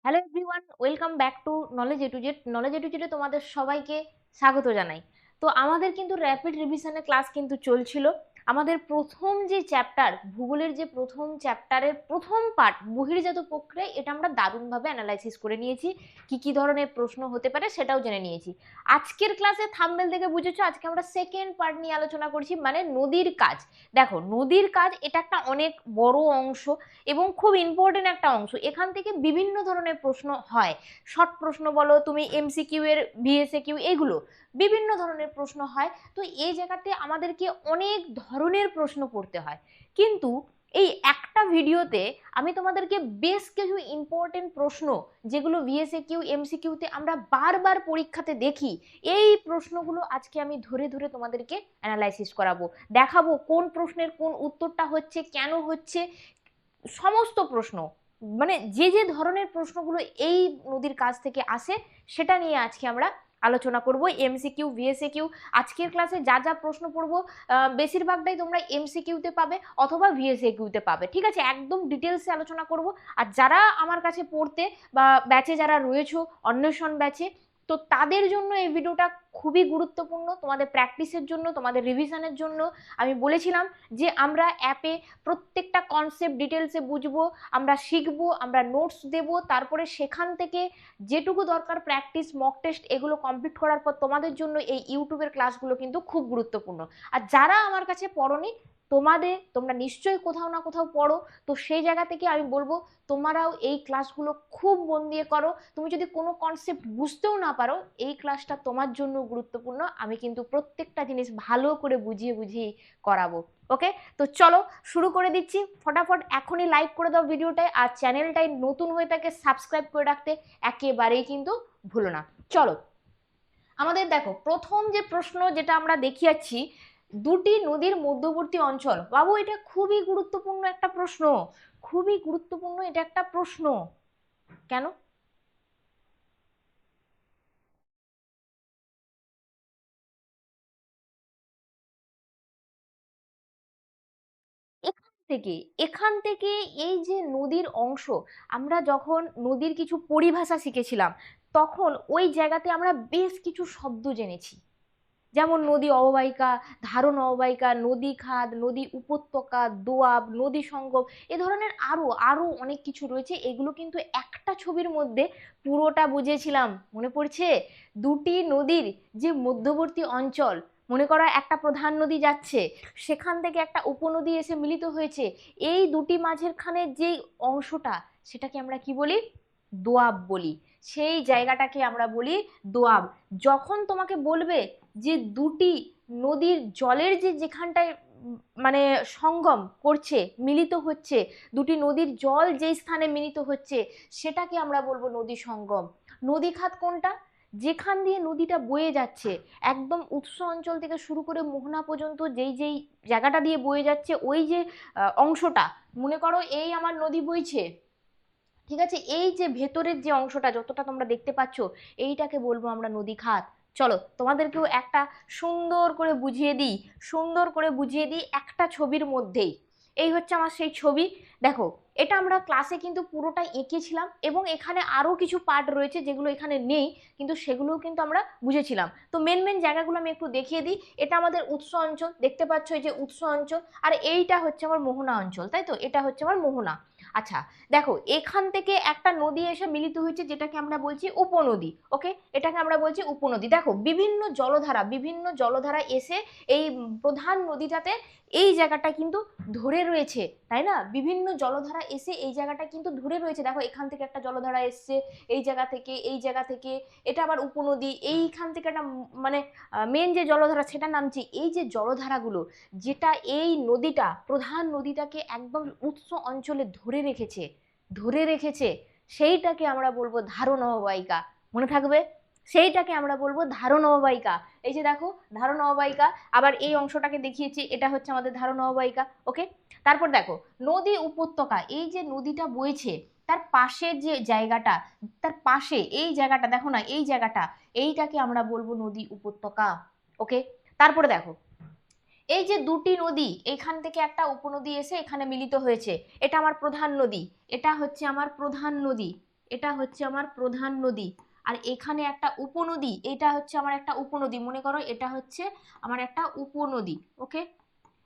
Hello everyone, welcome back to knowledge A to Z. Knowledge A to জেডে তোমাদের সবাইকে স্বাগত জানাই। তো আমাদের কিন্তু র্যাপিড রিভিশনের ক্লাস কিন্তু চলছিল। আমাদের প্রথম যে চ্যাপ্টার, ভূগোলের যে প্রথম চ্যাপ্টারের প্রথম পার্ট বহির্জাত প্রক্রিয়া, এটা আমরা দারুণভাবে অ্যানালাইসিস করে নিয়েছি। কি কি ধরনের প্রশ্ন হতে পারে সেটাও জেনে নিয়েছি। আজকের ক্লাসে থাম্বনেল থেকে বুঝেছো, আজকে আমরা সেকেন্ড পার্ট নিয়ে আলোচনা করছি, মানে নদীর কাজ। দেখো, নদীর কাজ এটা একটা অনেক বড় অংশ এবং খুব ইম্পর্টেন্ট একটা অংশ। এখান থেকে বিভিন্ন ধরনের প্রশ্ন হয়। শর্ট প্রশ্ন বলো তুমি, এমসিকিউ এর ভিএসএকিউ, এগুলো বিভিন্ন ধরনের প্রশ্ন হয়। তো এই জায়গাতে আমাদেরকে অনেক ধরনের প্রশ্ন পড়তে হয়, কিন্তু এই একটা ভিডিওতে আমি তোমাদেরকে বেশ কিছু ইম্পর্টেন্ট প্রশ্ন, যেগুলো ভিএসএকিউ এমসিকিউতে আমরা বারবার পরীক্ষাতে দেখি, এই প্রশ্নগুলো আজকে আমি ধরে ধরে তোমাদেরকে অ্যানালাইসিস করাবো, দেখাবো কোন প্রশ্নের কোন উত্তরটা হচ্ছে, কেন হচ্ছে, সমস্ত প্রশ্ন, মানে যে যে ধরনের প্রশ্নগুলো এই নদীর কাছ থেকে আসে সেটা নিয়ে আজকে আমরা আলোচনা করব। এমসিকিউ ভিএসএকিউ, আজকের ক্লাসে যা যা প্রশ্ন পড়বো বেশিরভাগটাই তোমরা এমসিকিউতে পাবে অথবা ভিএসএকিউতে পাবে, ঠিক আছে? একদম ডিটেলসে আলোচনা করব। আর যারা আমার কাছে পড়তে বা ব্যাচে যারা রয়েছো, অন্বেষণ ব্যাচে, তো তাদের জন্য এই ভিডিওটা খুবই গুরুত্বপূর্ণ, তোমাদের প্র্যাকটিসের জন্য, তোমাদের রিভিশনের জন্য। আমি বলেছিলাম যে আমরা অ্যাপে প্রত্যেকটা কনসেপ্ট ডিটেলসে বুঝবো, আমরা শিখবো, আমরা নোটস দেব, তারপরে সেখান থেকে যেটুকু দরকার প্র্যাকটিস, মক টেস্ট, এগুলো কমপ্লিট করার পর তোমাদের জন্য এই ইউটিউবের ক্লাসগুলো কিন্তু খুব গুরুত্বপূর্ণ। আর যারা আমার কাছে পড়োনি, তোমরা নিশ্চয়ই কোথাও না কোথাও পড়ো, তো সেই জায়গা থেকে আমি বলবো তোমরাও এই ক্লাসগুলো খুব মন দিয়ে করো। তুমি যদি কোনো কনসেপ্ট বুঝতেও না পারো, এই ক্লাসটা তোমার জন্য গুরুত্বপূর্ণ। আমি কিন্তু প্রত্যেকটা জিনিস ভালো করে বুঝিয়ে বুঝিয়ে করাবো। ওকে, তো চলো শুরু করে দিচ্ছি। ফটাফট এখনই লাইক করে দাও ভিডিওটায়, আর চ্যানেলটাই নতুন হয়ে থাকে সাবস্ক্রাইব করে রাখতে একেবারেই কিন্তু ভুলো না। চলো, আমাদের দেখো প্রথম যে প্রশ্ন যেটা আমরা দেখিয়াছি, দুটি নদীর মধ্যবর্তী অঞ্চল। বাবু, এটা খুবই গুরুত্বপূর্ণ একটা প্রশ্ন, খুবই গুরুত্বপূর্ণ এটা একটা প্রশ্ন। কেন? এখান থেকে এখান থেকে এই যে নদীর অংশ, আমরা যখন নদীর কিছু পরিভাষা শিখেছিলাম, তখন ওই জায়গাতে আমরা বেশ কিছু শব্দ জেনেছি। যেমন নদী অববাহিকা, ধারণ অববাহিকা, নদী খাদ, নদী উপত্যকা, দোয়াব, নদী সঙ্গম, এ ধরনের আরো আরো অনেক কিছু রয়েছে। এগুলো কিন্তু একটা ছবির মধ্যে পুরোটা বুঝেছিলাম, মনে পড়ছে? দুটি নদীর যে মধ্যবর্তী অঞ্চল, মনে করো একটা প্রধান নদী যাচ্ছে, সেখান থেকে একটা উপনদী এসে মিলিত হয়েছে, এই দুটি মাঝেরখানে যে অংশটা, সেটাকে আমরা কি বলি? দোয়াব বলি। সেই জায়গাটাকে আমরা বলি দোয়াব। যখন তোমাকে বলবে যে দুটি নদীর জলের যে যেখানটায় মানে সঙ্গম করছে, মিলিত হচ্ছে, দুটি নদীর জল যেই স্থানে মিলিত হচ্ছে, সেটাকে আমরা বলবো নদী সঙ্গম। নদী খাত কোনটা? যেখান দিয়ে নদীটা বয়ে যাচ্ছে, একদম উৎস অঞ্চল থেকে শুরু করে মোহনা পর্যন্ত যেই যেই জায়গাটা দিয়ে বয়ে যাচ্ছে, ওই যে অংশটা, মনে করো এই আমার নদী বইছে, ঠিক আছে, এই যে ভেতরের যে অংশটা যতটা তোমরা দেখতে পাচ্ছ, এইটাকে বলবো আমরা নদী খাত। চলো তোমাদেরকেও একটা সুন্দর করে বুঝিয়ে দিই, সুন্দর করে বুঝিয়ে দিই একটা ছবির মধ্যেই। এই হচ্ছে আমার সেই ছবি। দেখো, এটা আমরা ক্লাসে কিন্তু পুরোটা এঁকেছিলাম, এবং এখানে আরো কিছু পার্ট রয়েছে যেগুলো এখানে নেই, কিন্তু সেগুলোও কিন্তু আমরা বুঝেছিলাম। তো মেন মেন জায়গাগুলো আমি একটু দেখিয়ে দিই। এটা আমাদের উৎস অঞ্চল, দেখতে পাচ্ছ এই যে উৎস অঞ্চল, আর এইটা হচ্ছে আমার মোহনা অঞ্চল, তাই তো? এটা হচ্ছে আমার মোহনা। আচ্ছা, দেখো এখান থেকে একটা নদী এসে মিলিত হয়েছে, যেটাকে আমরা বলছি উপনদী। ওকে, এটাকে আমরা বলছি উপনদী। দেখো বিভিন্ন জলধারা এসে এই প্রধান নদীটাতে এই জায়গাটা কিন্তু ধরে রয়েছে, তাই না? বিভিন্ন জলধারা এসে এই জায়গাটা কিন্তু ধরে রয়েছে। দেখো, এখান থেকে একটা জলধারা এসছে, এই জায়গা থেকে, এই জায়গা থেকে, এটা আবার উপনদী, এইখান থেকে একটা মানে মেন যে জলধারা সেটা নামছে। এই যে জলধারাগুলো, যেটা এই নদীটা, প্রধান নদীটাকে একদম উৎস অঞ্চলে ধরে রেখেছে, সেইটাকে আমরা বলবো ধারণ অববাহিকা। মনে থাকবে, সেইটাকে আমরা বলবো ধারণ অববাহিকা। এই যে দেখো, ধারণ অববাহিকা। আবার এই অংশটাকে দেখিয়েছি, এটা হচ্ছে আমাদের ধারণ অববাহিকা। ওকে, তারপর দেখো নদী উপত্যকা, এই যে নদীটা বইছে তার পাশের যে জায়গাটা, তার পাশে এই জায়গাটা দেখো না, এই জায়গাটা, এইটাকে আমরা বলবো নদী উপত্যকা। ওকে, তারপরে দেখো এই যে দুটি নদী, এখান থেকে একটা উপনদী এসে এখানে মিলিত হয়েছে, এটা আমার প্রধান নদী, এটা হচ্ছে আমার প্রধান নদী, এটা হচ্ছে আমার প্রধান নদী, আর এখানে একটা উপনদী, এটা হচ্ছে আমার একটা উপনদী, মনে করো এটা হচ্ছে আমার একটা উপনদী। ওকে,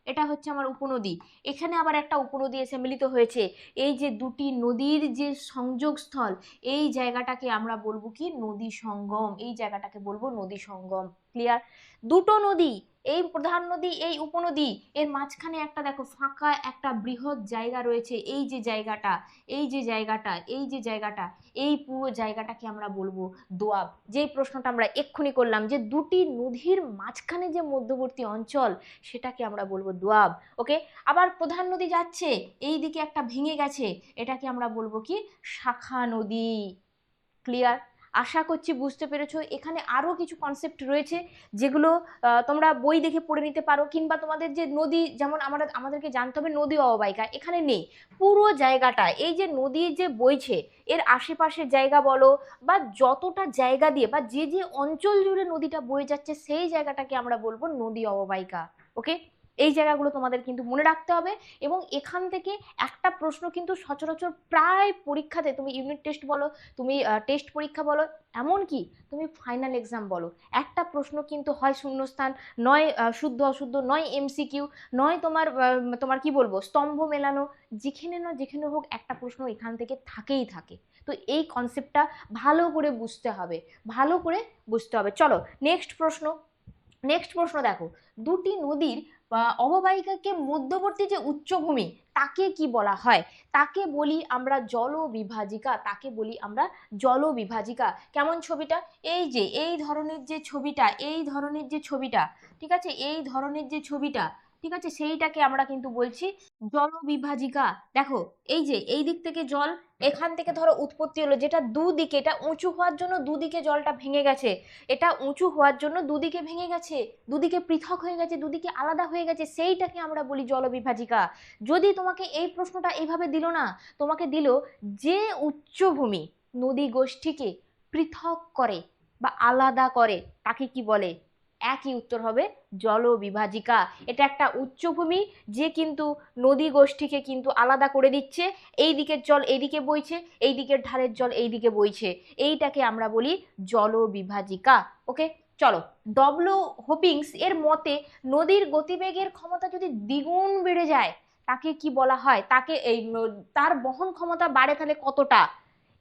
এটা হচ্ছে আমার উপনদী। এখানে আবার একটা উপনদী এসে মিলিত হয়েছে। এই যে দুটি নদীর যে সংযোগস্থল, এই জায়গাটাকে আমরা বলবো কি নদী সঙ্গম, এই জায়গাটাকে বলবো নদী সঙ্গম। ক্লিয়ার? দুটো নদী, এই প্রধান নদী এই উপনদী, এর মাঝখানে একটা দেখো ফাঁকা একটা বৃহৎ জায়গা রয়েছে, এই যে জায়গাটা, এই যে জায়গাটা, এই যে জায়গাটা, এই পুরো জায়গাটাকে আমরা বলবো দোয়াব। যেই প্রশ্নটা আমরা এক্ষুনি করলাম যে দুটি নদীর মাঝখানে যে মধ্যবর্তী অঞ্চল, সেটাকে আমরা বলবো দোয়াব। ওকে, আবার প্রধান নদী যাচ্ছে, এই দিকে একটা ভেঙে গেছে, এটাকে আমরা বলবো কি শাখা নদী। ক্লিয়ার? আশা করছি বুঝতে পেরেছো। এখানে আরো কিছু কনসেপ্ট রয়েছে যেগুলো তোমরা বই দেখে পড়ে নিতে পারো, কিংবা তোমাদের যে নদী, যেমন আমাদেরকে জানতে হবে নদী অববাহিকা এখানে নেই, পুরো জায়গাটা এই যে নদী যে বইছে এর আশেপাশের জায়গা বলো, বা যতটা জায়গা দিয়ে বা যে যে অঞ্চল জুড়ে নদীটা বয়ে যাচ্ছে সেই জায়গাটাকে আমরা বলবো নদী অববাহিকা। ওকে, এই জায়গাগুলো তোমাদের কিন্তু মনে রাখতে হবে। এবং এখান থেকে একটা প্রশ্ন কিন্তু সচরাচর প্রায় পরীক্ষাতে, তুমি ইউনিট টেস্ট বলো, তুমি টেস্ট পরীক্ষা বলো, এমনকি তুমি ফাইনাল এক্সাম বলো, একটা প্রশ্ন কিন্তু হয় শূন্যস্থান, নয় শুদ্ধ অশুদ্ধ, নয় এমসিকিউ, নয় তোমার কি বলবো স্তম্ভ মেলানো, যেখানে না যেখানে হোক একটা প্রশ্ন এখান থেকে থাকেই থাকে। তো এই কনসেপ্টটা ভালো করে বুঝতে হবে, ভালো করে বুঝতে হবে। চলো নেক্সট প্রশ্ন। নেক্সট প্রশ্ন দেখো, দুটি নদীর অববাহিকাকে মধ্যবর্তী যে উচ্চভূমি, তাকে কি বলা হয়? তাকে বলি আমরা জলবিভাজিকা, তাকে বলি আমরা জলবিভাজিকা। কেমন ছবিটা? এই যে এই ধরনের যে ছবিটা, এই ধরনের যে ছবিটা, ঠিক আছে, এই ধরনের যে ছবিটা, ঠিক আছে, সেইটাকে আমরা কিন্তু বলছি জলবিভাজিকা। দেখো এই যে এই দিক থেকে জল, এখান থেকে ধরো উৎপত্তি হলো, যেটা দুদিকে, এটা উঁচু হওয়ার জন্য দুদিকে জলটা ভেঙে গেছে, এটা উঁচু হওয়ার জন্য দুদিকে ভেঙে গেছে, দুদিকে পৃথক হয়ে গেছে, দুদিকে আলাদা হয়ে গেছে, সেইটাকে আমরা বলি জলবিভাজিকা। যদি তোমাকে এই প্রশ্নটা এইভাবে দিল না, তোমাকে দিল যে উচ্চভূমি নদী গোষ্ঠীকে পৃথক করে বা আলাদা করে, তাকে কি বলে? একই উত্তর হবে জলবিভাজিকা। এটা একটা উচ্চভূমি যে কিন্তু নদী গোষ্ঠীকে কিন্তু আলাদা করে দিচ্ছে, এই দিকের জল এইদিকে বইছে, এই দিকের ধারের জল এইদিকে বইছে, এইটাকে আমরা বলি জলবিভাজিকা। ওকে, চলো। ডব্লিউ হোপিংস এর মতে নদীর গতিবেগের ক্ষমতা যদি দ্বিগুণ বেড়ে যায়, তাকে কি বলা হয়? তাকে তার বহন ক্ষমতা বাড়ে তাহলে কতটা?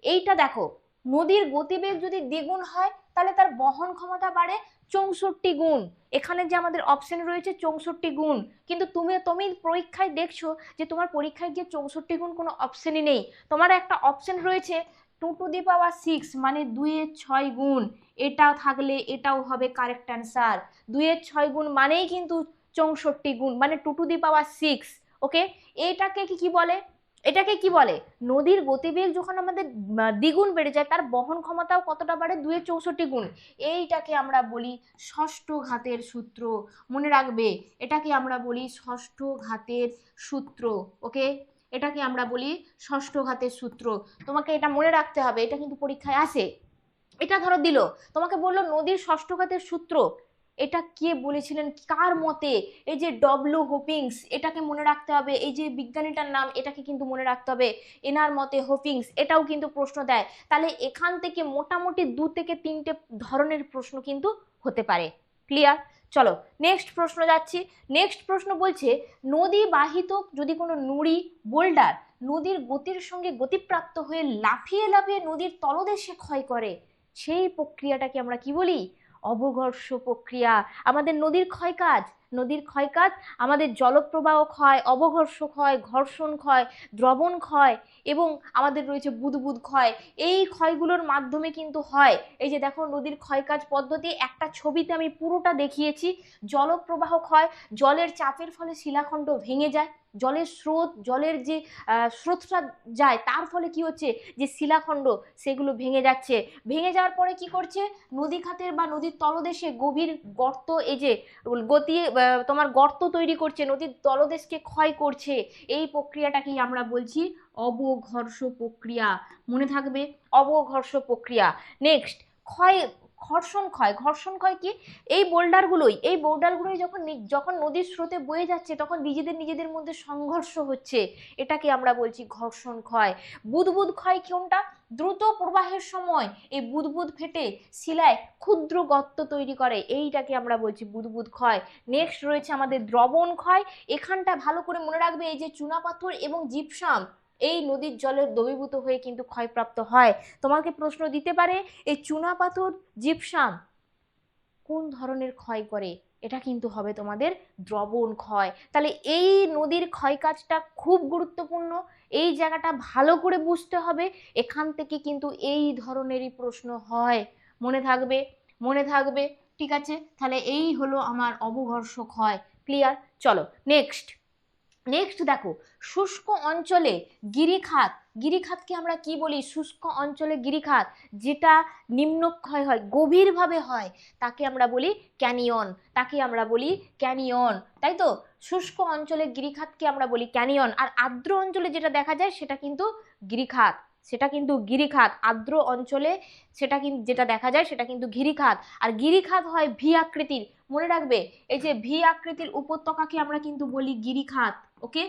এইটা দেখো, নদীর গতিবেগ যদি দ্বিগুণ হয় তাহলে তার বহন ক্ষমতা বাড়ে 64 গুণ। এখানে যে আমাদের অপশন রয়েছে 64 গুণ, কিন্তু তুমি তুমি পরীক্ষায় দেখছো যে তোমার পরীক্ষায় গিয়ে 64 গুণ কোনো অপশনই নেই, তোমার একটা অপশন রয়েছে 2⁶, মানে 2 এর 6 গুণ। এটা থাকলে এটাও হবে কারেক্ট অ্যান্সার। 2 এর 6 গুণ মানেই কিন্তু 64 গুণ, মানে 2⁶। ওকে, এটাকে কি বলে? এটাকে কি বলে? নদীর গতিবেগ যখন আমাদের দ্বিগুণ বেড়ে যায়, তার বহন ক্ষমতাও কতটা বাড়ে? 2 এর 64 গুণ। এইটাকে আমরা বলি ষষ্ঠ ঘাতের সূত্র। মনে রাখবে, এটাকে আমরা বলি ষষ্ঠ ঘাতের সূত্র। ওকে, এটাকে আমরা বলি ষষ্ঠ ঘাতের সূত্র। তোমাকে এটা মনে রাখতে হবে, এটা কিন্তু পরীক্ষায় আসে। এটা ধরো দিল, তোমাকে বললো নদীর ষষ্ঠ ঘাতের সূত্র, এটা কে বলেছিলেন, কার মতে? এই যে ডব্লিউ হোপিংস, এটাকে মনে রাখতে হবে, এই যে বিজ্ঞানীটার নাম, এটাকে কিন্তু মনে রাখতে হবে, এনার মতে হোপিংস। এটাও কিন্তু প্রশ্ন দেয়, তাহলে এখান থেকে মোটামুটি 2 থেকে 3টে ধরনের প্রশ্ন কিন্তু হতে পারে। ক্লিয়ার? চলো নেক্সট প্রশ্ন যাচ্ছি। নেক্সট প্রশ্ন বলছে, নদী বাহিত যদি কোনো নুড়ি বোল্ডার নদীর গতির সঙ্গে গতিপ্রাপ্ত হয়ে লাফিয়ে লাফিয়ে নদীর তলদেশে ক্ষয় করে, সেই প্রক্রিয়াটাকে আমরা কি বলি? অবঘর্ষ প্রক্রিয়া। আমাদের নদীর ক্ষয় কাজ, নদীর ক্ষয় কাজ, আমাদের জলপ্রবাহ ক্ষয়, অবঘর্ষ ক্ষয়, ঘর্ষণ ক্ষয়, দ্রবণ ক্ষয়, এবং আমাদের রয়েছে বুদবুদ ক্ষয়। এই ক্ষয়গুলোর মাধ্যমে কিন্তু হয়। এই যে দেখো নদীর ক্ষয়কাজ পদ্ধতি, একটা ছবিতে আমি পুরোটা দেখিয়েছি। জলপ্রবাহ ক্ষয়, জলের চাপের ফলে শিলাখণ্ড ভেঙে যায়, জলের স্রোত, জলের যে স্রোতটা যায়, তার ফলে কি হচ্ছে, যে শিলাখণ্ড সেগুলো ভেঙে যাচ্ছে। ভেঙে যাওয়ার পরে কি করছে, নদী খাতের বা নদীর তলদেশে গভীর গর্ত, এই যে গতি তোমার গর্ত তৈরি করছে, নদীর তলদেশকে ক্ষয় করছে। এই প্রক্রিয়াটাকেই আমরা বলছি অবঘর্ষ প্রক্রিয়া। মনে থাকবে, অবঘর্ষ প্রক্রিয়া। নেক্সট, ক্ষয় ঘর্ষণ ক্ষয়। ঘর্ষণ ক্ষয় কি? এই বোল্ডারগুলোই যখন যখন নদীর স্রোতে বয়ে যাচ্ছে তখন নিজেদের মধ্যে সংঘর্ষ হচ্ছে, এটাকে আমরা বলছি ঘর্ষণ ক্ষয়। বুদবুদ ক্ষয় কোনটা? দ্রুত প্রবাহের সময় এই বুদবুদ ফেটে শিলায় ক্ষুদ্র গর্ত তৈরি করে, এইটাকে আমরা বলছি বুদবুদ ক্ষয়। নেক্সট রয়েছে আমাদের দ্রবণ ক্ষয়। এখানটা ভালো করে মনে রাখবে, এই যে চুনাপাথর এবং জিপসাম এই নদীর জলে দ্রবীভূত হয়ে কিন্তু ক্ষয়প্রাপ্ত হয়। তোমাকে প্রশ্ন দিতে পারে এই চুনাপাথর জিপসাম কোন ধরনের ক্ষয় করে, এটা কিন্তু হবে তোমাদের দ্রবণ ক্ষয়। তাহলে এই নদীর ক্ষয় কাজটা খুব গুরুত্বপূর্ণ, এই জায়গাটা ভালো করে বুঝতে হবে, এখান থেকে কিন্তু এই ধরনেরই প্রশ্ন হয়। মনে থাকবে, মনে থাকবে। ঠিক আছে, তাহলে এই হলো আমার অবঘর্ষ ক্ষয়। ক্লিয়ার? চলো নেক্সট। নেক্সট দেখো, শুষ্ক অঞ্চলে গিরিখাত। গিরিখাতকে আমরা কি বলি? শুষ্ক অঞ্চলে গিরিখাত যেটা নিম্নক্ষয় হয়, গভীরভাবে হয়, তাকে আমরা বলি ক্যানিয়ন। তাকে আমরা বলি ক্যানিয়ন, তাই তো? শুষ্ক অঞ্চলে গিরিখাতকে আমরা বলি ক্যানিয়ন, আর আর্দ্র অঞ্চলে যেটা দেখা যায় সেটা কিন্তু গিরিখাত। সেটা কিন্তু গিরিখাত। আর্দ্র অঞ্চলে সেটা কিন্তু যেটা দেখা যায় সেটা কিন্তু গিরিখাত। আর গিরিখাত হয় ভি আকৃতির। মনে রাখবে, এই যে ভি আকৃতির উপত্যকাকে আমরা কিন্তু বলি গিরিখাত। ওকে,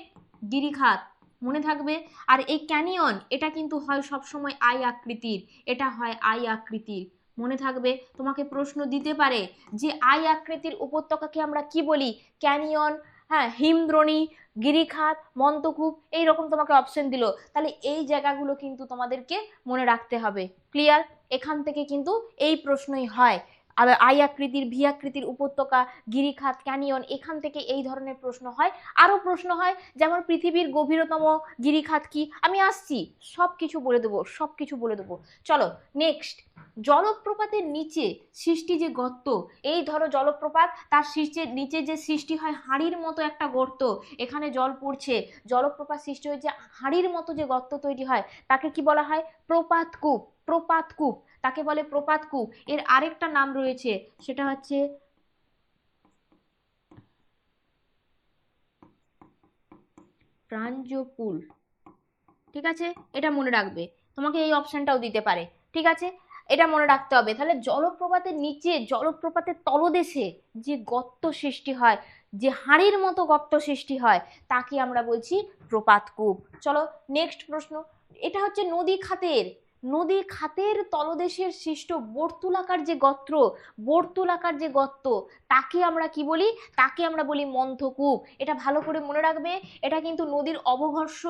গিরিখাত মনে থাকবে। আর এই ক্যানিয়ন এটা কিন্তু হয় সবসময় আই আকৃতির, এটা হয় আই আকৃতির, মনে থাকবে। তোমাকে প্রশ্ন দিতে পারে যে আই আকৃতির উপত্যকাকে আমরা কি বলি? ক্যানিয়ন, হ্যাঁ, হিমদ্রোণী, গিরিখাত, মন্তকূপ, এইরকম তোমাকে অপশন দিল। তাহলে এই জায়গাগুলো কিন্তু তোমাদেরকে মনে রাখতে হবে। ক্লিয়ার? এখান থেকে কিন্তু এই প্রশ্নই হয়। আর আই আকৃতির, ভি আকৃতির উপত্যকা, গিরিখাত, ক্যানিয়ন, এখান থেকে এই ধরনের প্রশ্ন হয়। আরো প্রশ্ন হয়, যেমন পৃথিবীর গভীরতম গিরিখাত কি? আমি আসছি, সব কিছু বলে দেবো, সব কিছু বলে দেবো। চলো নেক্সট। জলপ্রপাতের নিচে সৃষ্টি যে গর্ত, এই ধরো জলপ্রপাত, তার নিচে যে সৃষ্টি হয় হাঁড়ির মতো একটা গর্ত, এখানে জল পড়ছে, জলপ্রপাত সৃষ্টি হয়েছে, হাঁড়ির মতো যে গর্ত তৈরি হয় তাকে কি বলা হয়? প্রপাতকূপ। প্রপাতকূপ, তাকে বলে প্রপাতকূপ। এর আরেকটা নাম রয়েছে, সেটা হচ্ছে প্রাঞ্জপুল। ঠিক আছে, এটা মনে রাখবে, তোমাকে এই অপশনটাও দিতে পারে। ঠিক আছে, এটা মনে রাখতে হবে। তাহলে জলপ্রপাতের নিচে, জলপ্রপাতের তলদেশে যে গর্ত সৃষ্টি হয়, যে হাঁড়ির মতো গর্ত সৃষ্টি হয়, তাকে আমরা বলছি প্রপাতকূপ। চলো নেক্সট প্রশ্ন। এটা হচ্ছে নদী খাতের, নদী খাতের তলদেশের সৃষ্ট বর্তুলাকার যে গর্ত, বর্তুলাকার যে গর্ত, তাকে আমরা কি বলি? তাকে আমরা বলি মন্থকূপ। এটা ভালো করে মনে রাখবে, এটা কিন্তু নদীর অবঘর্ষ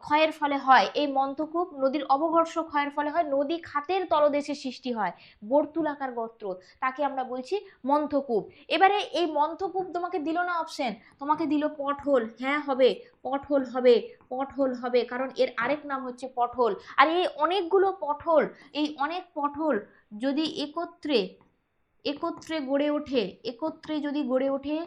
ক্ষয়ের ফলে হয়। এই মন্থকূপ নদীর অবঘর্ষ ক্ষয়ের ফলে হয়, নদী খাতের তলদেশে সৃষ্টি হয় বর্তুলাকার গর্ত, তাকে আমরা বলছি মন্থকূপ। এবারে এই মন্থকূপ তোমাকে দিল না অপশন, তোমাকে দিল পটহোল। হ্যাঁ হবে, পটহোল হবে, পটহোল হবে, কারণ এর আরেক নাম হচ্ছে পটহোল। আর এই অনেকগুলো পটহোল, এই অনেক পটহোল যদি একত্রে একত্রে গড়ে ওঠে, একত্রে যদি গড়ে ওঠে,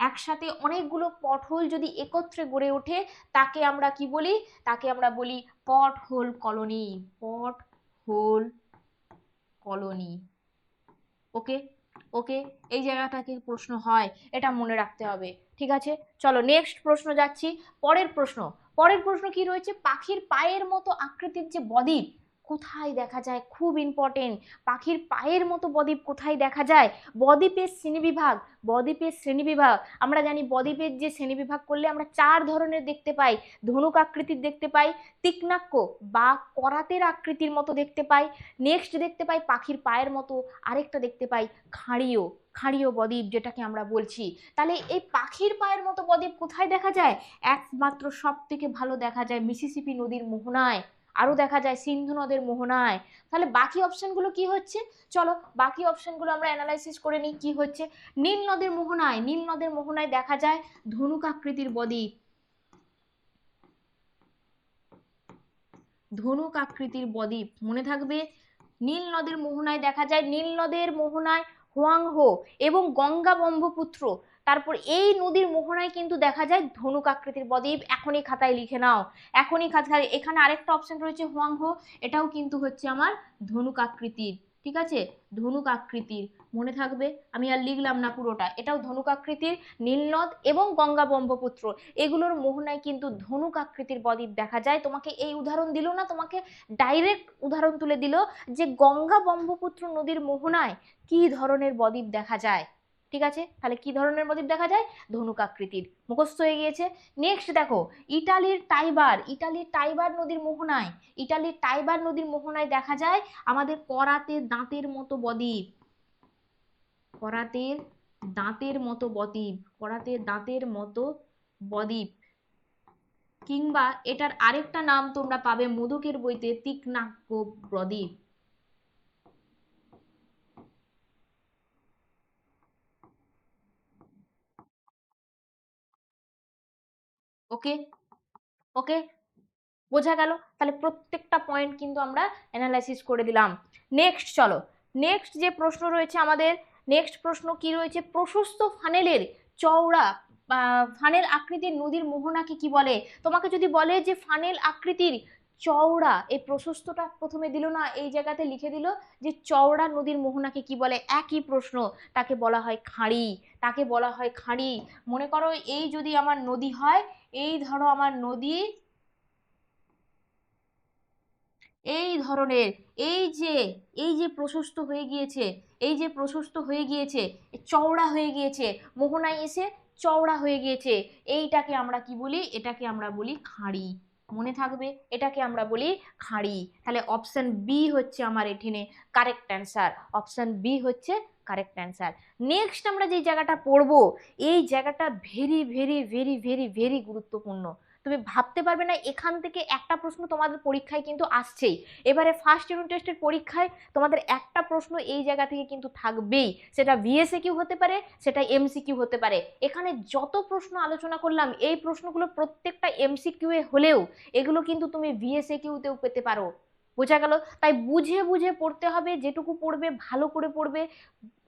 একসাথে অনেকগুলো পটহোল যদি একত্রে গড়ে ওঠে, তাকে আমরা কি বলি? তাকে আমরা বলি পটহোল কলোনি। পটহোল কলোনি। ওকে, ওকে, এই জায়গাটাকে প্রশ্ন হয়, এটা মনে রাখতে হবে। ঠিক আছে, চলো নেক্সট প্রশ্ন যাচ্ছি। পরের প্রশ্ন, পরের প্রশ্ন কি রয়েছে? পাখির পায়ের মতো আকৃতির যে বদ্বীপ কোথায় দেখা যায়? খুব ইম্পর্টেন্ট। পাখির পায়ের মতো বদ্বীপ কোথায় দেখা যায়? বদ্বীপের শ্রেণীবিভাগ, বদ্বীপের শ্রেণীবিভাগ আমরা জানি, বদ্বীপের যে শ্রেণীবিভাগ করলে আমরা চার ধরনের দেখতে পাই। ধনুক আকৃতির দেখতে পাই, তীক্ষ্ণাক্ষ বা করাতের আকৃতির মতো দেখতে পাই, নেক্সট দেখতে পাই পাখির পায়ের মতো, আরেকটা দেখতে পাই খাঁড়িও, খাঁড়িও বদ্বীপ যেটাকে আমরা বলছি। তাহলে এই পাখির পায়ের মতো বদ্বীপ কোথায় দেখা যায়? একমাত্র সব থেকে ভালো দেখা যায় মিসিসিপি নদীর মোহনায়, আরো দেখা যায় সিন্ধু নদের মোহনায়। তাহলে বাকি অপশনগুলো কি হচ্ছে? চলো বাকি অপশনগুলো আমরা অ্যানালাইসিস করে নিই কি হচ্ছে। নীল নদের মোহনায়, নীল নদের মোহনায় দেখা যায় ধনুক আকৃতির বদ্বীপ, ধনুক আকৃতির বদ্বীপ, মনে থাকবে। নীল নদের মোহনায় দেখা যায়, নীল নদের মোহনায় হোয়াংহো এবং গঙ্গা ব্রহ্মপুত্র, তারপর এই নদীর মোহনায় কিন্তু দেখা যায় ধনুক আকৃতির বদ্বীপ। এখনই খাতায় লিখে নাও, এখনই খাতায়। এখানে আরেকটা অপশন রয়েছে হোয়াংহো, এটাও কিন্তু হচ্ছে আমার ধনুক আকৃতির, ঠিক আছে, ধনুক আকৃতির, মনে থাকবে, আমি আর লিখলাম না পুরোটা, এটাও ধনুক আকৃতির। নীলনদ এবং গঙ্গা ব্রহ্মপুত্র এগুলোর মোহনায় কিন্তু ধনুক আকৃতির বদ্বীপ দেখা যায়। তোমাকে এই উদাহরণ দিল না, তোমাকে ডাইরেক্ট উদাহরণ তুলে দিল যে গঙ্গা ব্রহ্মপুত্র নদীর মোহনায় কি ধরনের বদ্বীপ দেখা যায়। ঠিক আছে, তাহলে কি ধরনের বদ্বীপ দেখা যায়? ধনুক আকৃতির, মুখস্থ হয়ে গিয়েছে। নেক্সট দেখো, ইটালির টাইবার নদীর মোহনায়, ইটালির টাইবার নদীর মোহনায় দেখা যায় আমাদের করাতের দাঁতের মতো বদ্বীপ, করাতের দাঁতের মতো বদ্বীপ, করাতের দাঁতের মতো বদ্বীপ। কিংবা এটার আরেকটা নাম তোমরা পাবে মোদকের বইতে, তীক্ষ্ণাক্ষ বদ্বীপ। ওকে, ওকে, বোঝা গেল? তাহলে প্রত্যেকটা পয়েন্ট কিন্তু আমরা অ্যানালাইসিস করে দিলাম। নেক্সট চলো, নেক্সট যে প্রশ্ন রয়েছে আমাদের, নেক্সট প্রশ্ন কি রয়েছে? প্রশস্ত ফানেলের চওড়া ফানেল আকৃতির নদীর মোহনাকে কি বলে? তোমাকে যদি বলে যে ফানেল আকৃতির চওড়া, এই প্রশস্তটা প্রথমে দিল না, এই জায়গাতে লিখে দিল যে চওড়া নদীর মোহনাকে কি বলে, একই প্রশ্ন, তাকে বলা হয় খাঁড়ি, তাকে বলা হয় খাঁড়ি। মনে করো এই যদি আমার নদী হয়, এই ধরো আমার নদী এই ধরনের, এই যে এই যে প্রশস্ত হয়ে গিয়েছে, এই যে প্রশস্ত হয়ে গিয়েছে, চওড়া হয়ে গিয়েছে, মোহনায় এসে চওড়া হয়ে গিয়েছে, এইটাকে আমরা কি বলি? এটাকে আমরা বলি খাঁড়ি। মনে থাকবে, এটাকে আমরা বলি খাঁড়ি। তাহলে অপশন বি হচ্ছে আমার এখানে কারেক্ট অ্যান্সার, অপশন বি হচ্ছে কারেক্ট অ্যান্সার। নেক্সট আমরা যে জায়গাটা পড়বো, এই জায়গাটা very very very very very গুরুত্বপূর্ণ। তুমি ভাবতে পারবে না, এখান থেকে একটা প্রশ্ন তোমাদের পরীক্ষায় কিন্তু আসছেই। এবারে ফার্স্ট ইউনিট টেস্টের পরীক্ষায় তোমাদের একটা প্রশ্ন এই জায়গা থেকে কিন্তু থাকবেই, সেটা ভিএসএ কিউ হতে পারে, সেটা এমসিকিউ হতে পারে। এখানে যত প্রশ্ন আলোচনা করলাম, এই প্রশ্নগুলো প্রত্যেকটা এমসিকিউ এ হলেও এগুলো কিন্তু তুমি ভিএসএ কিউতেও পেতে পারো। বোঝা গেল? তাই বুঝে বুঝে পড়তে হবে, যেটুকু পড়বে ভালো করে পড়বে।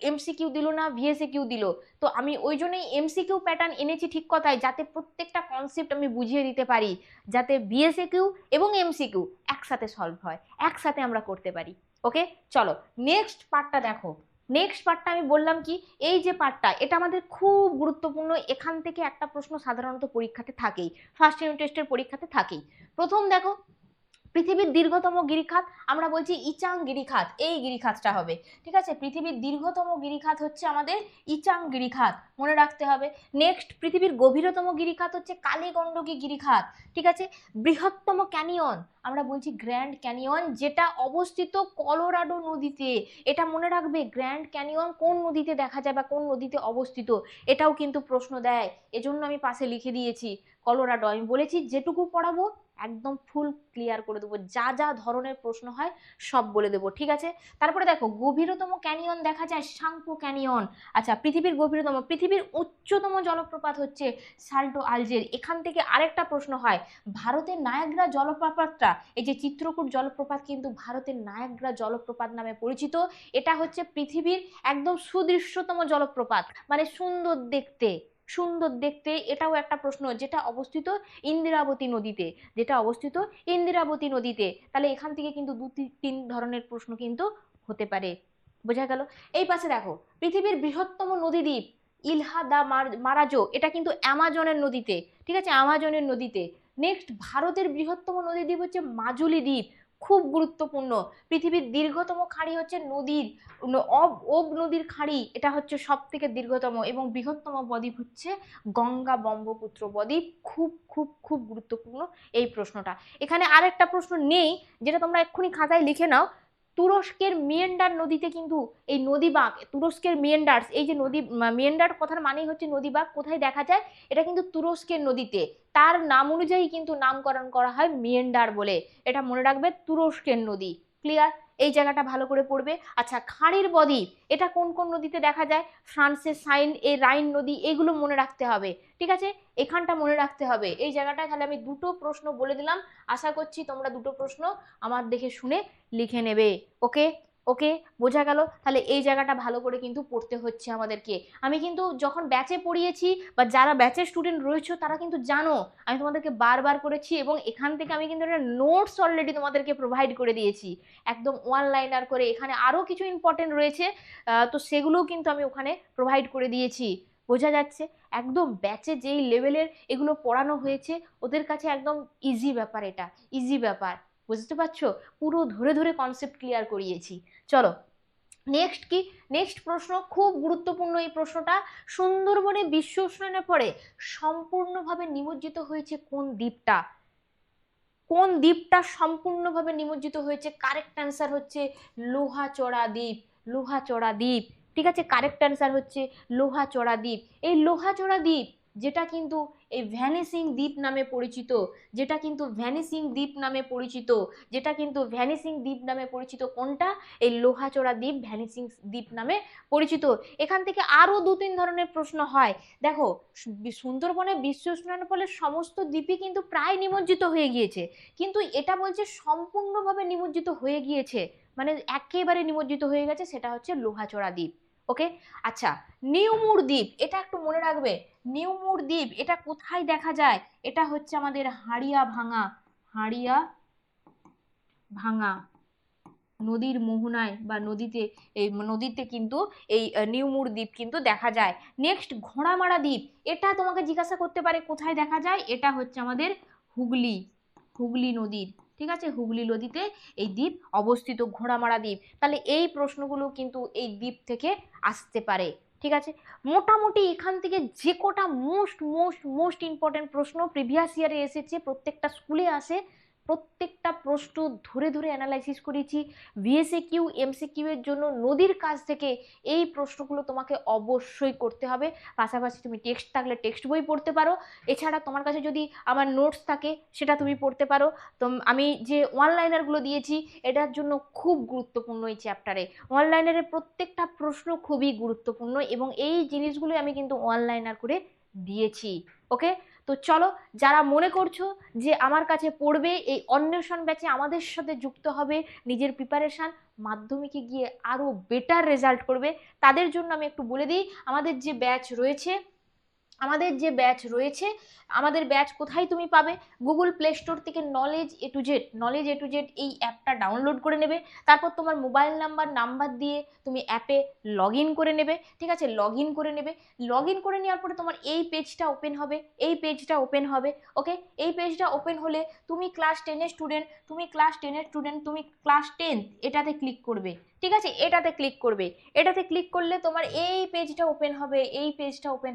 এমসিকিউ দিল না, ভিএসএ কিউ দিল, তো আমি ওই জন্যই এমসিকিউ প্যাটার্ন এনেছি, ঠিক কথাই, যাতে প্রত্যেকটা কনসেপ্ট আমি বুঝিয়ে দিতে পারি, যাতে ভিএসএ কিউ এবং এমসিকিউ একসাথে সলভ হয়, একসাথে আমরা করতে পারি। ওকে, চলো নেক্সট পার্টটা দেখো। নেক্সট পার্টটা আমি বললাম কি, এই যে পার্টটা, এটা আমাদের খুব গুরুত্বপূর্ণ। এখান থেকে একটা প্রশ্ন সাধারণত পরীক্ষাতে থাকেই, ফার্স্ট ইউনিট টেস্টের পরীক্ষাতে থাকেই। প্রথম দেখো, পৃথিবীর দীর্ঘতম গিরিখাত, আমরা বলছি ইচাং গিরিখাত, এই গিরিখাতটা হবে। ঠিক আছে, পৃথিবীর দীর্ঘতম গিরিখাত হচ্ছে আমাদের ইচাং গিরিখাত, মনে রাখতে হবে। নেক্সট, পৃথিবীর গভীরতম গিরিখাত হচ্ছে কালীগণ্ডকী গিরিখাত। ঠিক আছে, বৃহত্তম ক্যানিয়ন আমরা বলছি গ্র্যান্ড ক্যানিয়ন, যেটা অবস্থিত কলোরাডো নদীতে। এটা মনে রাখবে, গ্র্যান্ড ক্যানিয়ন কোন নদীতে দেখা যায় বা কোন নদীতে অবস্থিত, এটাও কিন্তু প্রশ্ন দেয়, এজন্য আমি পাশে লিখে দিয়েছি কলোরাডো। আমি বলেছি যেটুকু পড়াবো একদম ফুল ক্লিয়ার করে দেবো, যা যা ধরনের প্রশ্ন হয় সব বলে দেবো। ঠিক আছে, তারপরে দেখো, গভীরতম ক্যানিয়ন দেখা যায় সাংপো ক্যানিয়ন। আচ্ছা, পৃথিবীর গভীরতম, পৃথিবীর উচ্চতম জলপ্রপাত হচ্ছে সাল্টো আলজের। এখান থেকে আরেকটা প্রশ্ন হয়, ভারতের নায়াগ্রা জলপ্রপাতটা, এই যে চিত্রকূট জলপ্রপাত কিন্তু ভারতের নায়াগ্রা জলপ্রপাত নামে পরিচিত। এটা হচ্ছে পৃথিবীর একদম সুদৃশ্যতম জলপ্রপাত, মানে সুন্দর দেখতে, সুন্দর দেখতে। এটাও একটা প্রশ্ন, যেটা অবস্থিত ইন্দিরাবতী নদীতে, যেটা অবস্থিত ইন্দিরাবতী নদীতে। তাহলে এখান থেকে কিন্তু দু তিন ধরনের প্রশ্ন কিন্তু হতে পারে। বোঝা গেল? এই পাশে দেখো, পৃথিবীর বৃহত্তম নদীদ্বীপ ইলহা দা মারাজো, এটা কিন্তু অ্যামাজনের নদীতে। ঠিক আছে, অ্যামাজনের নদীতে। নেক্সট, ভারতের বৃহত্তম নদীদ্বীপ হচ্ছে মাজুলি দ্বীপ, খুব গুরুত্বপূর্ণ। পৃথিবীর দীর্ঘতম খাঁড়ি হচ্ছে নদীর ওব নদীর খাঁড়ি, এটা হচ্ছে সব থেকে দীর্ঘতম, এবং বৃহত্তম বদ্বীপ হচ্ছে গঙ্গা ব্রহ্মপুত্র বদ্বীপ। খুব খুব খুব গুরুত্বপূর্ণ এই প্রশ্নটা। এখানে আরেকটা প্রশ্ন নেই, যেটা তোমরা এক্ষুনি খাতায় লিখে নাও। তুরস্কের মিয়েন্ডার নদীতে কিন্তু এই নদীবাগ, তুরস্কের মিয়েন্ডার্স, এই যে নদী, মিয়েন্ডার কথার মানেই হচ্ছে নদীবাগ, কোথায় দেখা যায়? এটা কিন্তু তুরস্কের নদীতে, তার নাম অনুযায়ী কিন্তু নামকরণ করা হয় মিয়েন্ডার বলে। এটা মনে রাখবে, তুরস্কের নদী। ক্লিয়ার? এই জায়গাটা ভালো করে পড়বে। আচ্ছা, খাঁড়ির বদ্বীপ, এটা কোন কোন নদীতে দেখা যায়? ফ্রান্সের সাইন, এই রাইন নদী, এগুলো মনে রাখতে হবে। ঠিক আছে, এখানটা মনে রাখতে হবে, এই জায়গাটা। তাহলে আমি দুটো প্রশ্ন বলে দিলাম, আশা করছি তোমরা দুটো প্রশ্ন আমার দেখে শুনে লিখে নেবে। ওকে, ওকে, বোঝা গেল? তাহলে এই জায়গাটা ভালো করে কিন্তু পড়তে হচ্ছে আমাদেরকে। আমি কিন্তু যখন ব্যাচে পড়িয়েছি বা যারা ব্যাচের স্টুডেন্ট রয়েছে তারা কিন্তু জানো আমি তোমাদেরকে বারবার করেছি, এবং এখান থেকে আমি কিন্তু একটা নোটস অলরেডি তোমাদেরকে প্রোভাইড করে দিয়েছি একদম ওয়ান লাইনার করে। এখানে আরও কিছু ইম্পর্টেন্ট রয়েছে, তো সেগুলোও কিন্তু আমি ওখানে প্রোভাইড করে দিয়েছি। বোঝা যাচ্ছে? একদম ব্যাচে যেই লেভেলের এগুলো পড়ানো হয়েছে ওদের কাছে একদম ইজি ব্যাপার, এটা ইজি ব্যাপার। বুঝতে পারছো? পুরো ধরে ধরে কনসেপ্ট ক্লিয়ার করিয়েছি। চলো নেক্সট কি, নেক্সট প্রশ্ন খুব গুরুত্বপূর্ণ এই প্রশ্নটা। সুন্দরবনে বিশ্ব উষ্ণায়নের পরে সম্পূর্ণভাবে নিমজ্জিত হয়েছে কোন দ্বীপটা? কোন দ্বীপটা সম্পূর্ণভাবে নিমজ্জিত হয়েছে? কারেক্ট অ্যান্সার হচ্ছে লোহাচড়া দ্বীপ। লোহাচড়া দ্বীপ, ঠিক আছে, কারেক্ট অ্যান্সার হচ্ছে লোহাচড়া দ্বীপ। এই লোহাচড়া দ্বীপ যেটা কিন্তু এই ভ্যানিসিং দ্বীপ নামে পরিচিত, যেটা কিন্তু ভ্যানিসিং দ্বীপ নামে পরিচিত, যেটা কিন্তু ভ্যানিসিং দ্বীপ নামে পরিচিত, কোনটা? এই লোহাচড়া দ্বীপ ভ্যানিসিং দ্বীপ নামে পরিচিত। এখান থেকে আরো 2-3 ধরনের প্রশ্ন হয়। দেখো, সুন্দরবনে বিশ্ব উষ্ণায়নের ফলে সমস্ত দ্বীপই কিন্তু প্রায় নিমজ্জিত হয়ে গিয়েছে, কিন্তু এটা বলছে সম্পূর্ণভাবে নিমজ্জিত হয়ে গিয়েছে, মানে একেবারে নিমজ্জিত হয়ে গেছে, সেটা হচ্ছে লোহাচড়া দ্বীপ। ওকে, আচ্ছা, নিউমুর দ্বীপ, এটা একটু মনে রাখবে। নিউমুর দ্বীপ এটা কোথায় দেখা যায়? এটা হচ্ছে আমাদের হাড়িয়া ভাঙা, হাড়িয়া ভাঙা নদীর মোহনায় বা নদীতে, এই নদীতে কিন্তু এই নিউমুর দ্বীপ কিন্তু দেখা যায়। নেক্সট ঘোড়ামারা দ্বীপ, এটা তোমাকে জিজ্ঞাসা করতে পারে কোথায় দেখা যায়, এটা হচ্ছে আমাদের হুগলি, হুগলি নদীর, ঠিক আছে, হুগলি নদীতে এই দ্বীপ অবস্থিত, ঘোড়ামারা দ্বীপ। তাহলে এই প্রশ্নগুলো কিন্তু এই দ্বীপ থেকে আসতে পারে, ঠিক আছে। মোটামুটি এখান থেকে যে কটা মোস্ট মোস্ট মোস্ট ইম্পর্টেন্ট প্রশ্ন প্রিভিয়াস ইয়ারে এসেছে, প্রত্যেকটা স্কুলে আসে, প্রত্যেকটা প্রশ্ন ধরে ধরে অ্যানালাইসিস করেছি। ভিএসএ কিউ এমসিকিউ এর জন্য নদীর কাছ থেকে এই প্রশ্নগুলো তোমাকে অবশ্যই করতে হবে। পাশাপাশি তুমি টেক্সট থাকলে টেক্সট বই পড়তে পারো, এছাড়া তোমার কাছে যদি আমার নোটস থাকে সেটা তুমি পড়তে পারো। তো আমি যে ওয়ানলাইনারগুলো দিয়েছি এটার জন্য খুব গুরুত্বপূর্ণ এই চ্যাপ্টারে। ওয়ানলাইনারের প্রত্যেকটা প্রশ্ন খুবই গুরুত্বপূর্ণ এবং এই জিনিসগুলো আমি কিন্তু ওয়ানলাইনার করে দিয়েছি। ওকে, তো চলো, যারা মনে করছো যে আমার কাছে পড়বে, এই অন্বেষণ ব্যাচে আমাদের সাথে যুক্ত হবে, নিজের প্রিপারেশান মাধ্যমিকে গিয়ে আরও বেটার রেজাল্ট করবে, তাদের জন্য আমি একটু বলে দিই আমাদের যে ব্যাচ রয়েছে, আমাদের ব্যাচ কোথায় তুমি পাবে? গুগল প্লে স্টোর থেকে নলেজ এ টু জেড এই অ্যাপটা ডাউনলোড করে নেবে। তারপর তোমার মোবাইল নাম্বার দিয়ে তুমি অ্যাপে লগ ইন করে নেবে, ঠিক আছে, লগ ইন করে নেওয়ার পরে তোমার এই পেজটা ওপেন হবে, ওকে। এই পেজটা ওপেন হলে তুমি ক্লাস 10 এটাতে ক্লিক করবে, ঠিক আছে, এটাতে ক্লিক করলে তোমার এই পেজটা ওপেন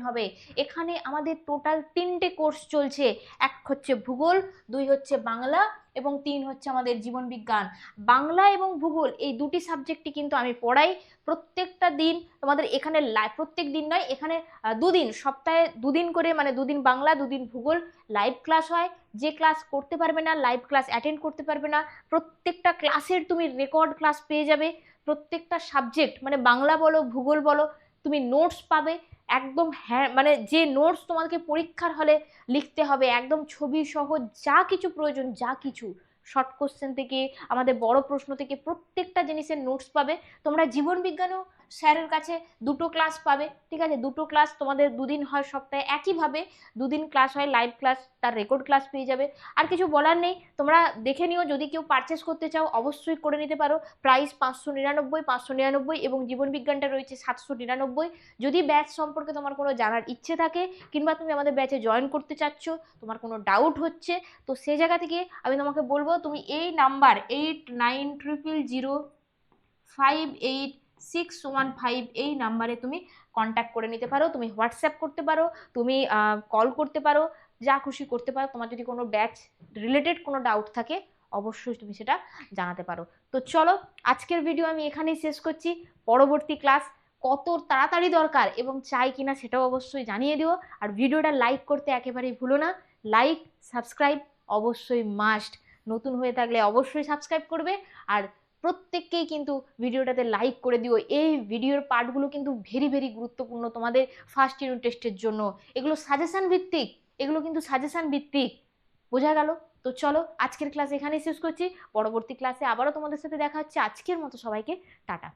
হবে। এখানে আমাদের টোটাল 3টে কোর্স চলছে, এক হচ্ছে ভূগোল, 2 হচ্ছে বাংলা এবং 3 হচ্ছে আমাদের জীবন বিজ্ঞান। বাংলা এবং ভূগোল এই দুটি সাবজেক্টই কিন্তু আমি পড়াই প্রত্যেকটা দিন তোমাদের এখানে লাইভ, প্রত্যেক দিন নয়, এখানে 2 দিন, সপ্তাহে 2 দিন করে, মানে 2 দিন বাংলা 2 দিন ভূগোল লাইভ ক্লাস হয়। যে ক্লাস করতে পারবে না, লাইভ ক্লাস অ্যাটেন্ড করতে পারবে না, প্রত্যেকটা ক্লাসের তুমি রেকর্ড ক্লাস পেয়ে যাবে। প্রত্যেকটা সাবজেক্ট মানে বাংলা বলো ভূগোল বলো তুমি নোটস পাবে একদম, হ্যাঁ, মানে যে নোটস তোমাকে পরীক্ষার হলে লিখতে হবে একদম ছবি সহ, যা কিছু প্রয়োজন, যা কিছু শর্ট কোশ্চেন থেকে আমাদের বড় প্রশ্ন থেকে প্রত্যেকটা জিনিসের নোটস পাবে। তোমরা জীবন বিজ্ঞানেও স্যারের কাছে 2টো ক্লাস পাবে, ঠিক আছে, 2টো ক্লাস তোমাদের 2 দিন হয় সপ্তাহে, একইভাবে 2 দিন ক্লাস হয়, লাইভ ক্লাস, তার রেকর্ড ক্লাস পেয়ে যাবে। আর কিছু বলার নেই, তোমরা দেখে নিও, যদি কেউ পারচেস করতে চাও অবশ্যই করে নিতে পারো। প্রাইস 599 এবং জীবন বিজ্ঞানটা রয়েছে 799। যদি ব্যাচ সম্পর্কে তোমার কোনো জানার ইচ্ছে থাকে কিংবা তুমি আমাদের ব্যাচে জয়েন করতে চাচ্ছ, তোমার কোনো ডাউট হচ্ছে, তো সেই জায়গা থেকে আমি তোমাকে বলবো তুমি এই নাম্বার 8900058615 এই নাম্বারে তুমি কন্ট্যাক্ট করে নিতে পারো, তুমি হোয়াটসঅ্যাপ করতে পারো, তুমি কল করতে পারো, যা খুশি করতে পারো। তোমার যদি কোনো ব্যাচ রিলেটেড কোনো ডাউট থাকে অবশ্যই তুমি সেটা জানাতে পারো। তো চলো, আজকের ভিডিও আমি এখানেই শেষ করছি। পরবর্তী ক্লাস কত তাড়াতাড়ি দরকার এবং চাই কিনা সেটাও অবশ্যই জানিয়ে দিও। আর ভিডিওটা লাইক করতে একেবারেই ভুলো না, লাইক সাবস্ক্রাইব অবশ্যই মাস্ট, নতুন হয়ে থাকলে অবশ্যই সাবস্ক্রাইব করবে। আর প্রত্যেককেই কিন্তু ভিডিওটাতে লাইক করে দিও। এই ভিডিওর পার্টগুলো কিন্তু ভেরি ভেরি গুরুত্বপূর্ণ তোমাদের ফার্স্ট ইউনিট টেস্টের জন্য। এগুলো সাজেশন ভিত্তিক, বোঝা গেল? তো চলো আজকের ক্লাস এখানেই শেষ করছি, পরবর্তী ক্লাসে আবারও তোমাদের সাথে দেখা হচ্ছে। আজকের মতো সবাইকে টাটা।